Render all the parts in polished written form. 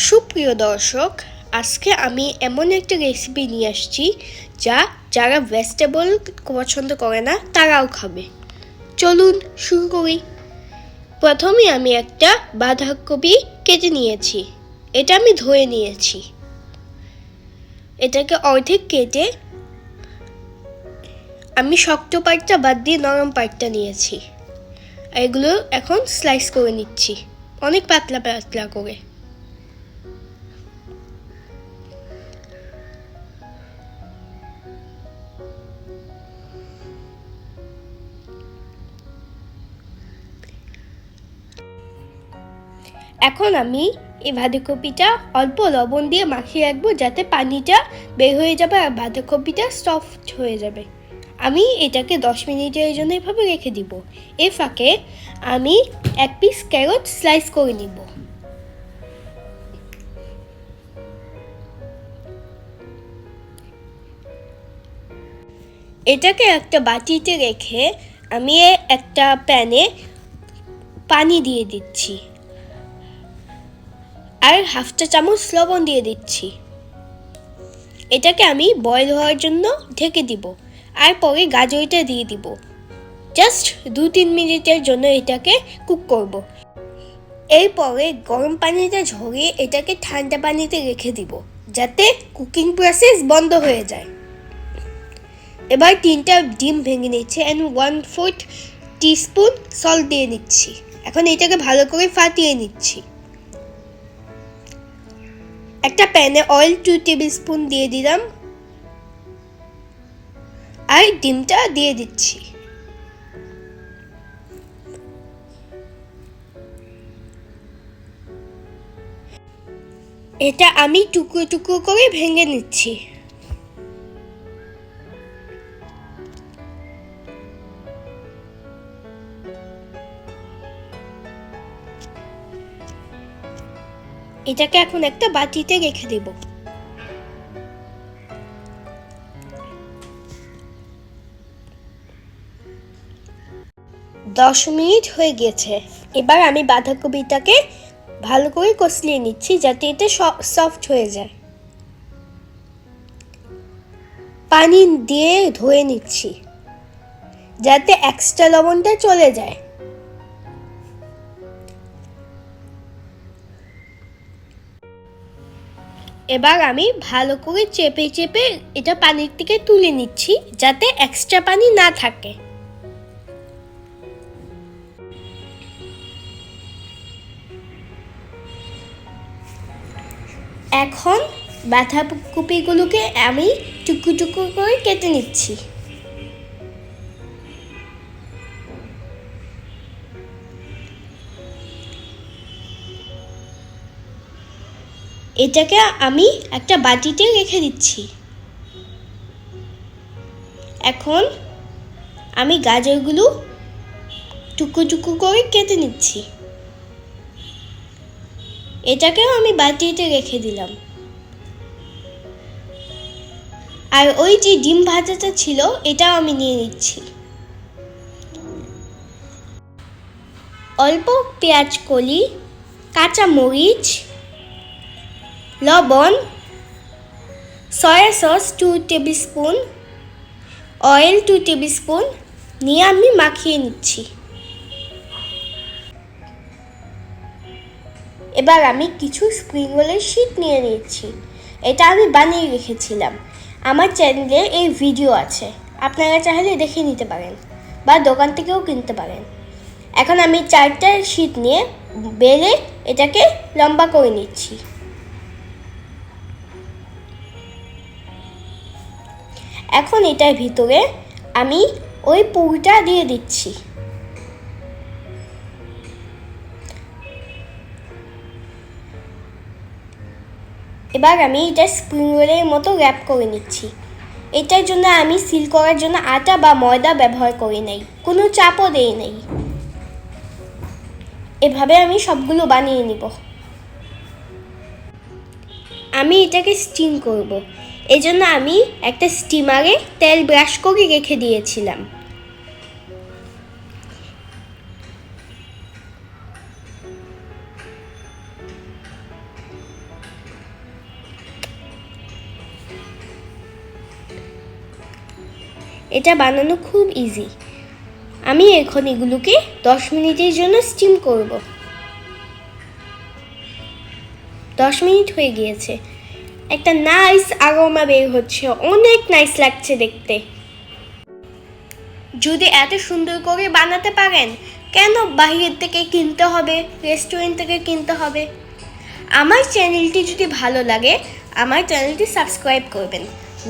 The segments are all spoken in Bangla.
সুপ্রিয় দর্শক, আজকে আমি এমন একটা রেসিপি নিয়ে আসছি যারা ভেজিটেবল পছন্দ করে না তারাও খাবে। চলুন শুরু করি। প্রথমে আমি একটা বাঁধাকপি কেটে নিয়েছি। এটা আমি ধুয়ে নিয়েছি। এটাকে অর্ধেক কেটে আমি শক্ত পার্টটা বাদ দিয়ে নরম পার্টটা নিয়েছি। এগুলো এখন স্লাইস করে নিচ্ছি, অনেক পাতলা পাতলা করে। এখন আমি এই বাঁধাকপিটা অল্প লবণ দিয়ে মাখিয়ে রাখবো, যাতে পানিটা বের হয়ে যাবে আর বাঁধাকপিটা সফট হয়ে যাবে। আমি এটাকে 10 মিনিটের জন্য এভাবে রেখে দিব। এর ফাঁকে আমি এক পিস ক্যারট স্লাইস করে নিব। এটাকে একটা বাটিতে রেখে আমি একটা প্যানে পানি দিয়ে দিচ্ছি আর হাফ চা চামচ লবণ দিয়ে দিচ্ছি। এটাকে আমি বয়েল হওয়ার জন্য ঢেকে দিব আর পরে গাজরটা দিয়ে দিব। জাস্ট 2-3 মিনিটের জন্য এটাকে কুক করব। এরপরে গরম পানিতে ঝরিয়ে এটাকে ঠান্ডা পানিতে রেখে দিব, যাতে কুকিং প্রসেস বন্ধ হয়ে যায়। এবার 3টা ডিম ভেঙে নিচ্ছি অ্যান্ড 1/4 টিস্পুন সল্ট দিয়ে নিচ্ছি। এখন এটাকে ভালো করে ফাটিয়ে নিচ্ছি। একটা প্যানে অয়েল 2 টেবিলস্পুন দিয়ে দিলাম আর ডিমটা দিয়ে দিচ্ছি। এটা আমি টুকরো টুকরো করে ভেঙে নিচ্ছি। এটাকে এখন একটা বাটিতে রেখে দেব। দশ মিনিট হয়ে গেছে। এবার আমি বাঁধাকপিটাকে ভালো করে কষলিয়ে নিচ্ছি, যাতে এটা সফট হয়ে যায়। পানি দিয়ে ধুয়ে নিচ্ছি, যাতে এক্সট্রা লবণটা চলে যায়। এবার আমি ভালো করে চেপে চেপে এটা পানির থেকে তুলে নিচ্ছি, যাতে এক্সট্রা পানি না থাকে। এখন বাঁধাকপিগুলোকে আমি টুকরো টুকরো করে কেটে নিচ্ছি। এটাকে আমি একটা বাটিতে রেখে দিচ্ছি। এখন আমি গাজরগুলো টুকরো টুকরো করে কেটে নিচ্ছি। এটাকেও আমি বাটিতে রেখে দিলাম। আর ওই যে ডিম ভাজাটা ছিল এটাও আমি নিয়ে নিচ্ছি। অল্প পেঁয়াজ কলি, কাঁচা মরিচ, লবণ, soya sauce 2 tablespoon, oil 2 tablespoon নিয়ে আমি মাখিয়ে নিচ্ছি। এবার আমি কিছু স্প্রিং রোলের শীট নিয়ে নিয়েছি। এটা আমি বানিয়ে রেখেছিলাম। আমার চ্যানেলে এই ভিডিও আছে, আপনারা চাইলে দেখে নিতে পারেন বা দোকান থেকেও কিনতে পারেন। এখন আমি 4টা শীট নিয়ে বেলে এটাকে লম্বা করে নিচ্ছি। এখন এটার ভিতরে আমি ওই পুরটা দিয়ে দিচ্ছি। এবার আমি এটা স্প্রিং রোলের মতো র্যাপ করে নিচ্ছি। এটার জন্য আমি সিল করার জন্য আটা বা ময়দা ব্যবহার করি নাই, কোনো চাপও দেই নাই। এভাবে আমি সবগুলো বানিয়ে নিব। আমি এটাকে স্টিম করব। এজন্য আমি একটা স্টিমারে তেল ব্রাশ করে রেখে দিয়েছিলাম। এটা বানানো খুব ইজি। আমি এখন এগুলোকে 10 মিনিটের জন্য স্টিম করব। 10 মিনিট হয়ে গিয়েছে, একটা নাইস আরোমা বের হচ্ছে, অনেক নাইস লাগছে দেখতে। যদি এত সুন্দর করে বানাতে পারেন, কেন বাইরের থেকে কিনতে হবে, রেস্টুরেন্ট থেকে কিনতে হবে? আমার চ্যানেলটি যদি ভালো লাগে, আমার চ্যানেলটি সাবস্ক্রাইব করবেন,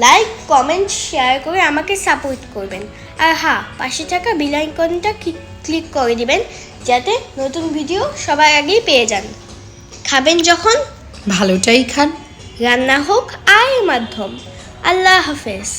লাইক কমেন্ট শেয়ার করে আমাকে সাপোর্ট করবেন। আর হ্যাঁ, পাশে থাকা বেল আইকনটা ক্লিক করে দিবেন, যাতে নতুন ভিডিও সবার আগেই পেয়ে যান। খাবেন যখন ভালোটাই খান। রান্না হোক আয়ের মাধ্যম। আল্লাহ হাফেজ।